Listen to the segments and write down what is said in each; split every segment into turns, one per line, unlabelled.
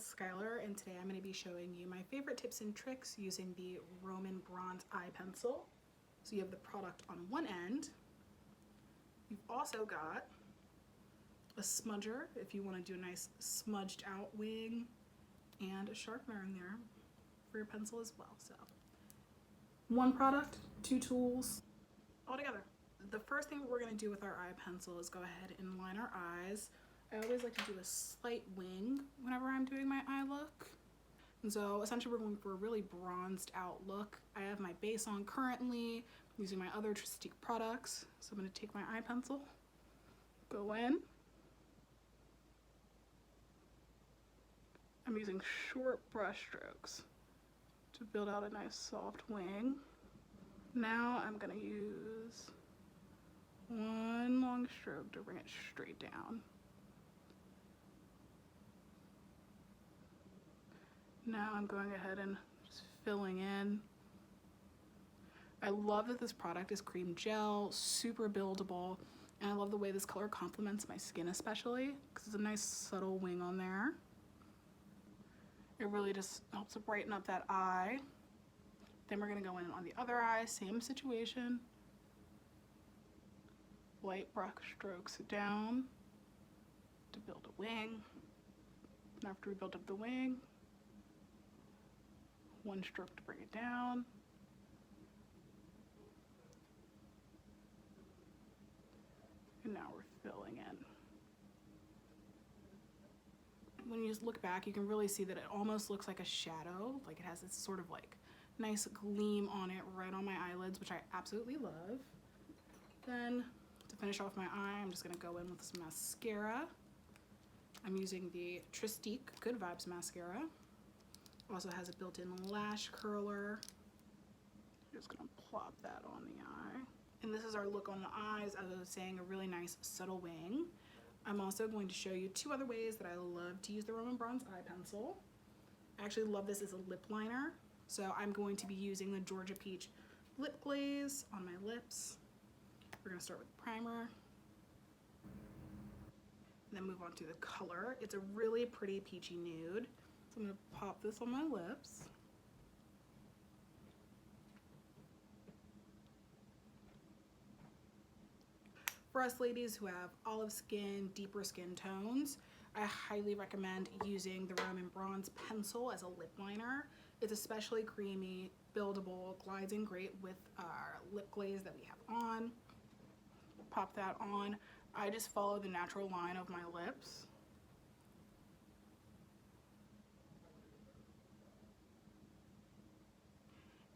Skylar, and today I'm going to be showing you my favorite tips and tricks using the Roman Bronze eye pencil. So you have the product on one end. You've also got a smudger if you want to do a nice smudged out wing, and a sharpener in there for your pencil as well. So one product, two tools all together. The first thing we're going to do with our eye pencil is go ahead and line our eyes. I always like to do a slight wing whenever I'm doing my eye look. And so essentially we're going for a really bronzed out look. I have my base on currently using my other trèStiQue products. So I'm going to take my eye pencil, go in. I'm using short brush strokes to build out a nice soft wing. Now I'm going to use one long stroke to bring it straight down. Now I'm going ahead and just filling in. I love that this product is cream gel, super buildable, and I love the way this color complements my skin especially because it's a nice subtle wing on there. It really just helps to brighten up that eye. Then we're going to go in on the other eye, same situation. Light brush strokes down to build a wing. And after we build up the wing, one stroke to bring it down. And now we're filling in. When you just look back, you can really see that it almost looks like a shadow. Like it has this sort of like nice gleam on it right on my eyelids, which I absolutely love. Then to finish off my eye, I'm just gonna go in with some mascara. I'm using the trèStiQue Good Vibes mascara. Also has a built-in lash curler. Just gonna plop that on the eye. And this is our look on the eyes, as I was saying, a really nice subtle wing. I'm also going to show you two other ways that I love to use the Roman Bronze eye pencil. I actually love this as a lip liner. So I'm going to be using the Georgia Peach lip glaze on my lips. We're gonna start with primer. And then move on to the color. It's a really pretty peachy nude. So I'm going to pop this on my lips. For us ladies who have olive skin, deeper skin tones, I highly recommend using the Roman Bronze pencil as a lip liner. It's especially creamy, buildable, glides in great with our lip glaze that we have on. Pop that on. I just follow the natural line of my lips.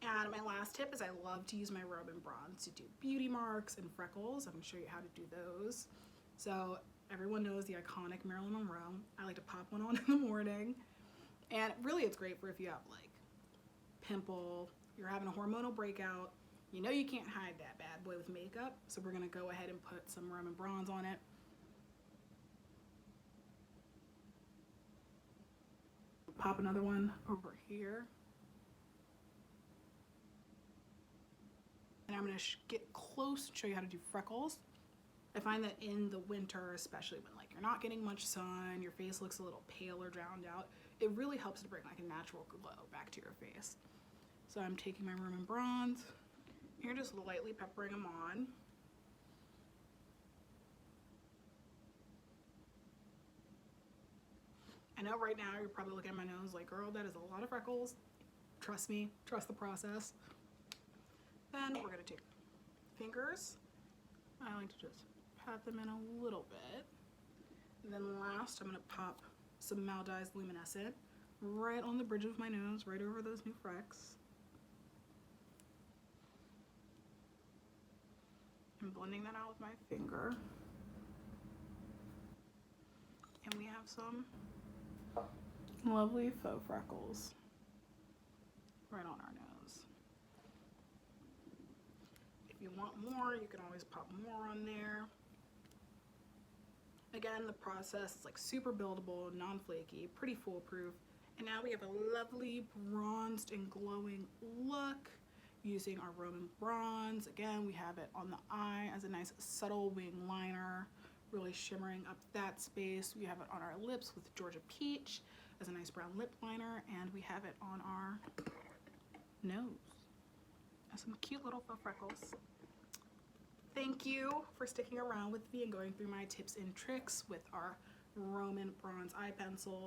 And my last tip is I love to use my Roman Bronze to do beauty marks and freckles. I'm going to show you how to do those. So everyone knows the iconic Marilyn Monroe. I like to pop one on in the morning. And really it's great for if you have like pimple, you're having a hormonal breakout, you know you can't hide that bad boy with makeup. So we're going to go ahead and put some Roman Bronze on it. Pop another one over here. And I'm going to get close and show you how to do freckles. I find that in the winter, especially when like you're not getting much sun, your face looks a little pale or drowned out, it really helps to bring like a natural glow back to your face. So I'm taking my Roman Bronze. You're just lightly peppering them on. I know right now you're probably looking at my nose like, girl, that is a lot of freckles. Trust me, trust the process. Then we're gonna take fingers. I like to just pat them in a little bit. And then last, I'm gonna pop some Maldives Luminescent right on the bridge of my nose, right over those new frecks. I'm blending that out with my finger. And we have some lovely faux freckles right on our nose. If you want more, you can always pop more on there. Again, the process is like super buildable, non-flaky, pretty foolproof. And now we have a lovely bronzed and glowing look using our Roman Bronze. Again, we have it on the eye as a nice subtle wing liner, really shimmering up that space. We have it on our lips with Georgia Peach. as a nice brown lip liner, and we have it on our nose as some cute little faux freckles. Thank you for sticking around with me and going through my tips and tricks with our Roman bronze eye pencil.